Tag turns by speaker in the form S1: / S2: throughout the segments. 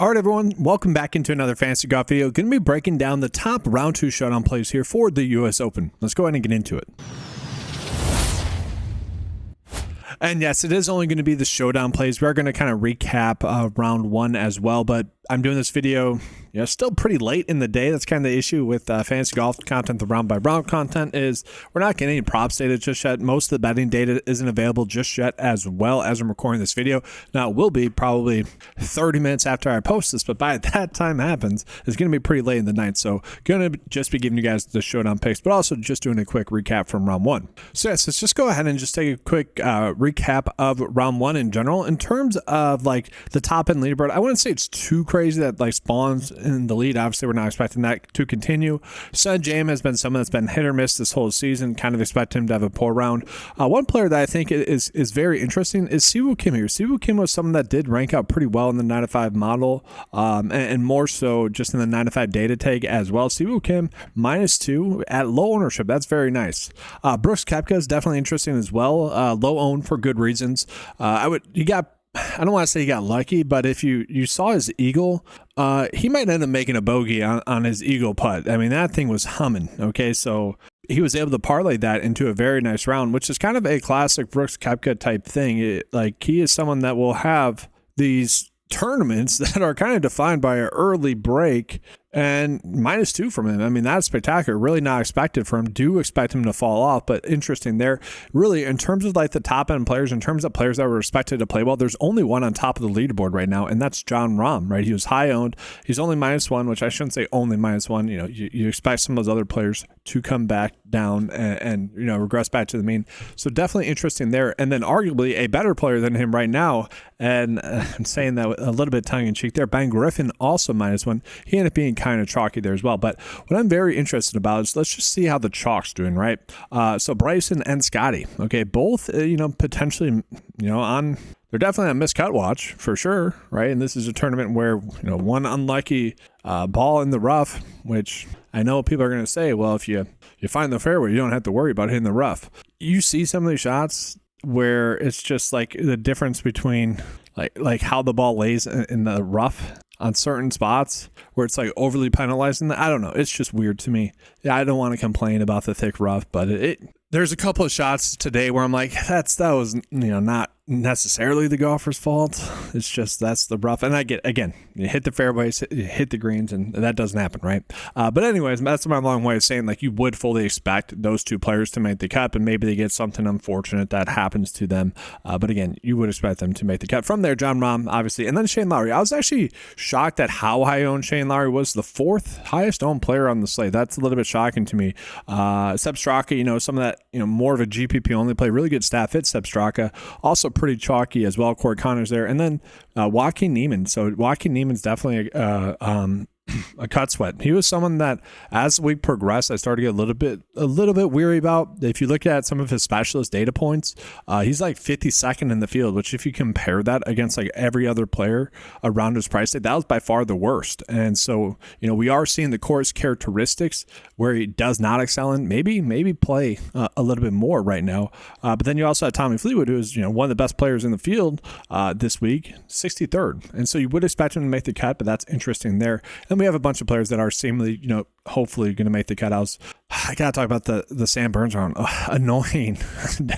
S1: All right, everyone, welcome back into another Fantasy Golf video. Going to be breaking down the top round 2 showdown plays here for the US Open. Let's go ahead and get into it. And yes, it is only going to be the showdown plays. We are going to kind of recap round 1 as well, but I'm doing this video, still pretty late in the day. That's kind of the issue with fantasy golf content. The round by round content is we're not getting any props data just yet. Most of the betting data isn't available just yet, as well as I'm recording this video. Now, it will be probably 30 minutes after I post this, but by that time happens, it's going to be pretty late in the night. So going to just be giving you guys the showdown picks, but also just doing a quick recap from round 1. So yes, let's just go ahead and just take a quick recap of round 1 in general. In terms of like the top end leaderboard, I wouldn't say it's too crazy that like spawns in the lead. Obviously, we're not expecting that to continue. Sun Jam has been someone that's been hit or miss this whole season. Kind of expect him to have a poor round. One player that I think is very interesting is Siwoo Kim here. Siwoo Kim was someone that did rank out pretty well in the 9 to 5 model, and more so just in the 9 to 5 data tag as well. Siwoo Kim -2 at low ownership. That's very nice. Brooks Koepka is definitely interesting as well. Low owned for good reasons. I don't want to say he got lucky, but if you saw his eagle, he might end up making a bogey on his eagle putt. I mean, that thing was humming. Okay, so he was able to parlay that into a very nice round, which is kind of a classic Brooks Koepka type thing. Like, he is someone that will have these tournaments that are kind of defined by an early break, and -2 from him. I mean, that's spectacular. Really not expected from him. Do expect him to fall off, but interesting there. Really, in terms of like the top end players, in terms of players that were expected to play well, there's only one on top of the leaderboard right now, and that's Jon Rahm, right? He was high owned. He's only -1, which I shouldn't say only -1. You expect some of those other players to come back down and regress back to the mean. So definitely interesting there. And then arguably a better player than him right now, and I'm saying that with a little bit tongue in cheek there, Ben Griffin also -1. He ended up being kind of chalky there as well. But what I'm very interested about is let's just see how the chalk's doing, right? So Bryson and Scotty, okay, both potentially they're definitely on miscut watch for sure, right? And this is a tournament where one unlucky ball in the rough, which I know people are going to say, well, if you find the fairway, you don't have to worry about hitting the rough. You see some of these shots where it's just like the difference between like how the ball lays in the rough on certain spots where it's like overly penalizing. I don't know. It's just weird to me. Yeah, I don't want to complain about the thick rough, but there's a couple of shots today where I'm like, that was not necessarily the golfer's fault. It's just that's the rough. And I get, again, you hit the fairways, you hit the greens, and that doesn't happen, right? But anyways, that's my long way of saying like you would fully expect those two players to make the cut, and maybe they get something unfortunate that happens to them. But again, you would expect them to make the cut. From there, Jon Rahm, obviously, and then Shane Lowry. I was actually shocked at how high owned Shane Lowry was. The 4th highest owned player on the slate. That's a little bit shocking to me. Sepp Straka, some of that, more of a GPP only play. Really good stat fit, Sepp Straka. Also pretty chalky as well. Corey Connors there. And then Joaquin Niemann. So Joaquin Niemann's definitely a cut sweat. He was someone that as the week progressed, I started to get a little bit weary about. If you look at some of his specialist data points, he's like 52nd in the field, which if you compare that against like every other player around his price tag, that was by far the worst. And so, we are seeing the course characteristics where he does not excel in, maybe play a little bit more right now. But then you also have Tommy Fleetwood, who is, one of the best players in the field this week, 63rd. And so you would expect him to make the cut, but that's interesting there. And we have a bunch of players that are seemingly, hopefully going to make the cut. I got to talk about the Sam Burns round. Annoying.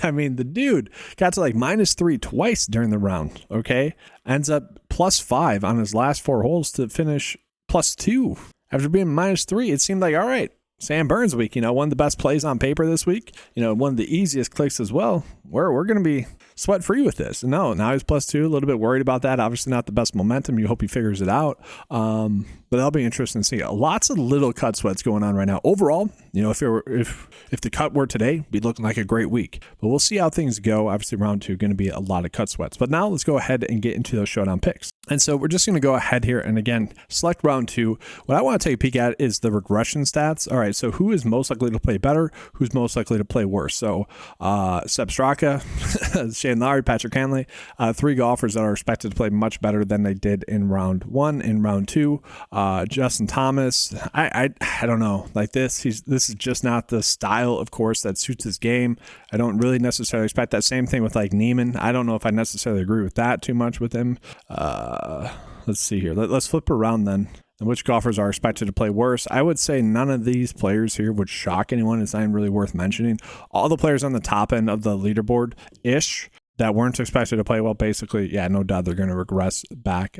S1: I mean, the dude got to like -3 twice during the round, okay? Ends up +5 on his last 4 holes to finish +2. After being -3, it seemed like, all right, Sam Burns week, one of the best plays on paper this week, one of the easiest clicks as well. We're going to be sweat free with this. No, now he's +2, a little bit worried about that. Obviously not the best momentum. You hope he figures it out. But that'll be interesting to see. Lots of little cut sweats going on right now. Overall, if the cut were today, be looking like a great week. But we'll see how things go. Obviously, round 2 going to be a lot of cut sweats. But now let's go ahead and get into those showdown picks. And so we're just going to go ahead here and again select round 2. What I want to take a peek at is the regression stats. All right, so who is most likely to play better? Who's most likely to play worse? So Sepp Straka, Shane Lowry, Patrick Cantlay, 3 golfers that are expected to play much better than they did in round 1. In round 2, Justin Thomas, I don't know, like this is just not the style, of course, that suits his game. I don't really necessarily expect that. Same thing with like Niemann. I don't know if I necessarily agree with that too much with him. let's see here. Let's flip around then. And which golfers are expected to play worse? I would say none of these players here would shock anyone. It's not even really worth mentioning. All the players on the top end of the leaderboard-ish that weren't expected to play well, basically, yeah, no doubt they're going to regress back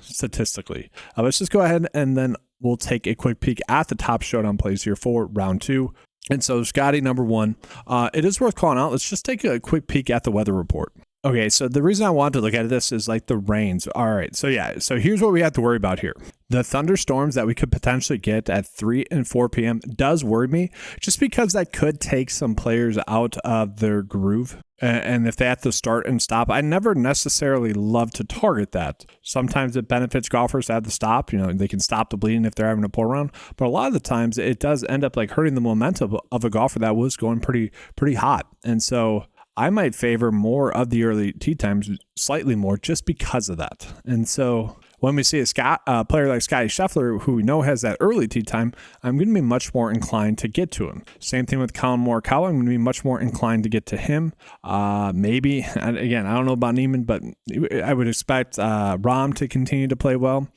S1: statistically. Let's just go ahead and then we'll take a quick peek at the top showdown plays here for round 2. And so Scotty, number 1, it is worth calling out. Let's just take a quick peek at the weather report. Okay, so the reason I wanted to look at this is like the rains. All right, so yeah, so here's what we have to worry about here. The thunderstorms that we could potentially get at 3 and 4 p.m. does worry me, just because that could take some players out of their groove. And if they have to start and stop, I never necessarily love to target that. Sometimes it benefits golfers to have to stop. You know, they can stop the bleeding if they're having a pull around. But a lot of the times it does end up like hurting the momentum of a golfer that was going pretty hot. And so I might favor more of the early tee times, slightly more, just because of that. And so when we see a player like Scotty Scheffler, who we know has that early tee time, I'm going to be much more inclined to get to him. Same thing with Colin Morikawa. I'm going to be much more inclined to get to him. Maybe, and again, I don't know about Neiman, but I would expect Rahm to continue to play well.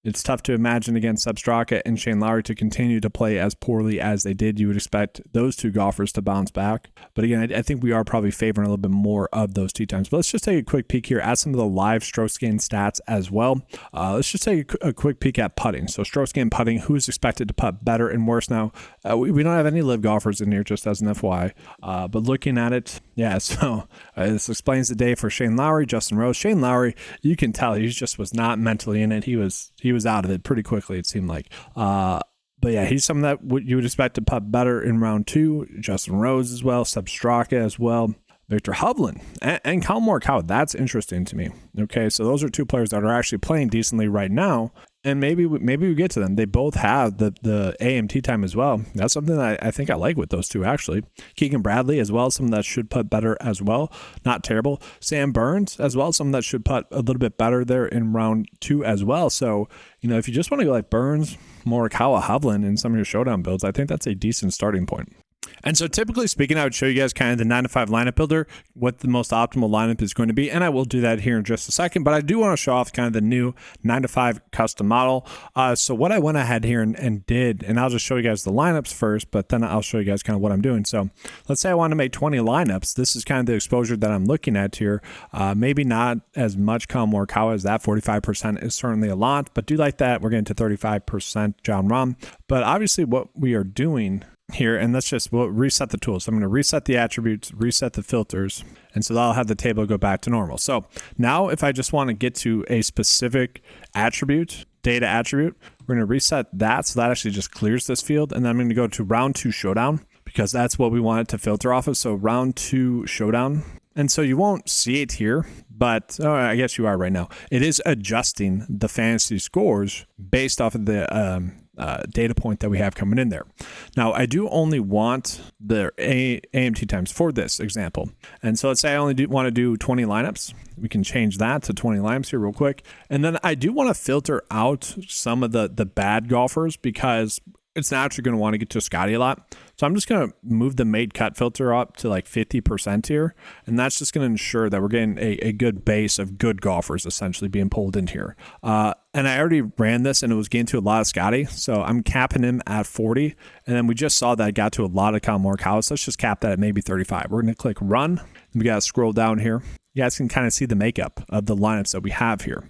S1: It's tough to imagine against Seb Straka and Shane Lowry to continue to play as poorly as they did. You would expect those two golfers to bounce back. But again, I think we are probably favoring a little bit more of those tee times. But let's just take a quick peek here at some of the live strokes gained stats as well. Let's just take a quick peek at putting. So strokes gained putting, who's expected to putt better and worse now? We don't have any live golfers in here, just as an FYI. But looking at it, yeah, so this explains the day for Shane Lowry, Justin Rose. Shane Lowry, you can tell he just was not mentally in it. He was out of it pretty quickly, it seemed like. But yeah, he's someone that you would expect to putt better in round 2. Justin Rose as well, Seb Straka as well, Victor Hovland, and Colin Morikawa. That's interesting to me. Okay, so those are two players that are actually playing decently right now, and maybe we get to them. They both have the AMT time as well. That's something that I think I like with those two, actually. Keegan Bradley as well, someone that should putt better as well. Not terrible. Sam Burns as well, someone that should putt a little bit better there in round 2 as well. So, you know, if you just want to go like Burns, Morikawa, Hovland in some of your showdown builds, I think that's a decent starting point. And so typically speaking, I would show you guys kind of the 9 to 5 lineup builder, what the most optimal lineup is going to be. And I will do that here in just a second, but I do want to show off kind of the new 9 to 5 custom model. So what I went ahead here and did, and I'll just show you guys the lineups first, but then I'll show you guys kind of what I'm doing. So let's say I want to make 20 lineups. This is kind of the exposure that I'm looking at here. Maybe not as much Colin Morikawa as that. 45% is certainly a lot, but do like that. We're getting to 35% Jon Rahm. But obviously what we are doing here, and we'll reset the tools. So I'm going to reset the attributes, reset the filters, and so that'll have the table go back to normal. So now if I just want to get to a specific attribute, data attribute, we're going to reset that, so that actually just clears this field, and then I'm going to go to round 2 showdown, because that's what we want it to filter off of. So round 2 showdown. And so you won't see it here, but I guess you are right now. It is adjusting the fantasy scores based off of the data point that we have coming in there. Now, I do only want the AMT times for this example. And so let's say I only want to do 20 lineups. We can change that to 20 lineups here real quick. And then I do want to filter out some of the bad golfers, because it's naturally going to want to get to Scotty a lot. So I'm just going to move the made cut filter up to like 50% here. And that's just going to ensure that we're getting a good base of good golfers essentially being pulled in here. And I already ran this and it was getting to a lot of Scotty. So I'm capping him at 40. And then we just saw that it got to a lot of Colin Morikawa. So let's just cap that at maybe 35. We're going to click run. We got to scroll down here. You guys can kind of see the makeup of the lineups that we have here.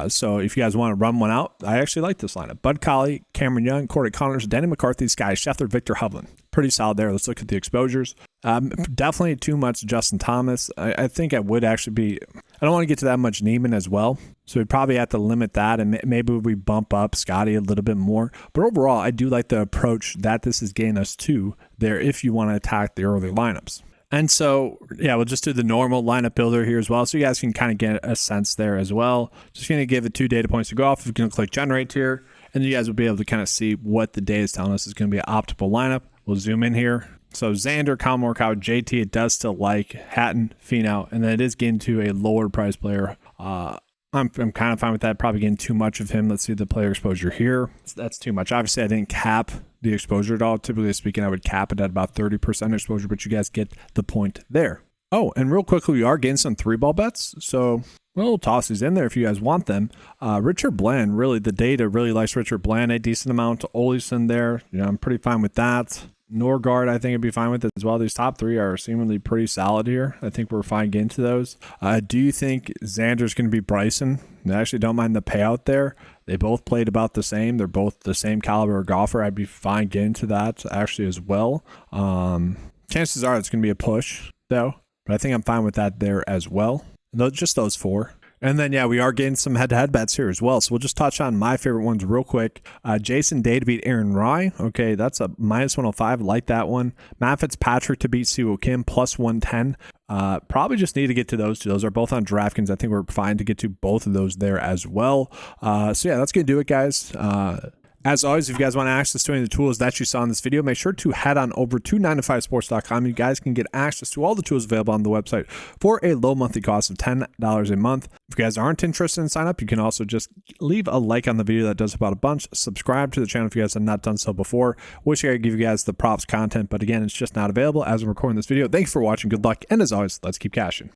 S1: So if you guys want to run one out, I actually like this lineup. Bud Colley, Cameron Young, Corey Connors, Danny McCarthy, Scotty Scheffler, Victor Hovland. Pretty solid there. Let's look at the exposures. Definitely too much Justin Thomas. I think I would actually be... I don't want to get to that much Neiman as well. So we'd probably have to limit that, and maybe we bump up Scotty a little bit more. But overall, I do like the approach that this is getting us to there if you want to attack the early lineups. And so, yeah, we'll just do the normal lineup builder here as well. So you guys can kind of get a sense there as well. Just going to give it 2 data points to go off. We're going to click generate here, and you guys will be able to kind of see what the data is telling us is going to be an optimal lineup. We'll zoom in here. So Xander, Colin Morikawa, JT, it does still like Hatton, Finau, and then it is getting to a lower price player. I'm kind of fine with that. Probably getting too much of him. Let's see the player exposure here. That's too much. Obviously, I didn't cap the exposure at all. Typically speaking, I would cap it at about 30% exposure, but you guys get the point there. Oh, and real quickly, we are getting some 3-ball bets. So We'll toss these in there if you guys want them. Richard Bland, really, the data really likes Richard Bland a decent amount. Oleson there, I'm pretty fine with that. Norgard, I think I'd be fine with it as well. These top three are seemingly pretty solid here. I think we're fine getting to those. Do you think Xander's going to be Bryson? I actually don't mind the payout there. They both played about the same. They're both the same caliber of golfer. I'd be fine getting to that actually as well. Chances are it's going to be a push though, but I think I'm fine with that there as well. Just those four. And then, yeah, we are getting some head-to-head bets here as well. So we'll just touch on my favorite ones real quick. Jason Day to beat Aaron Rai. Okay, that's a -105. Like that one. Matt Fitzpatrick to beat Siwoo Kim, +110. Probably just need to get to those two. Those are both on DraftKings. I think we're fine to get to both of those there as well. So, yeah, that's going to do it, guys. As always, if you guys want access to any of the tools that you saw in this video, make sure to head on over to 9to5sports.com. You guys can get access to all the tools available on the website for a low monthly cost of $10 a month. If you guys aren't interested in sign up, you can also just leave a like on the video. That does about a bunch. Subscribe to the channel if you guys have not done so before. Wish I could give you guys the props content, but again, it's just not available as I'm recording this video. Thanks for watching. Good luck. And as always, let's keep cashing.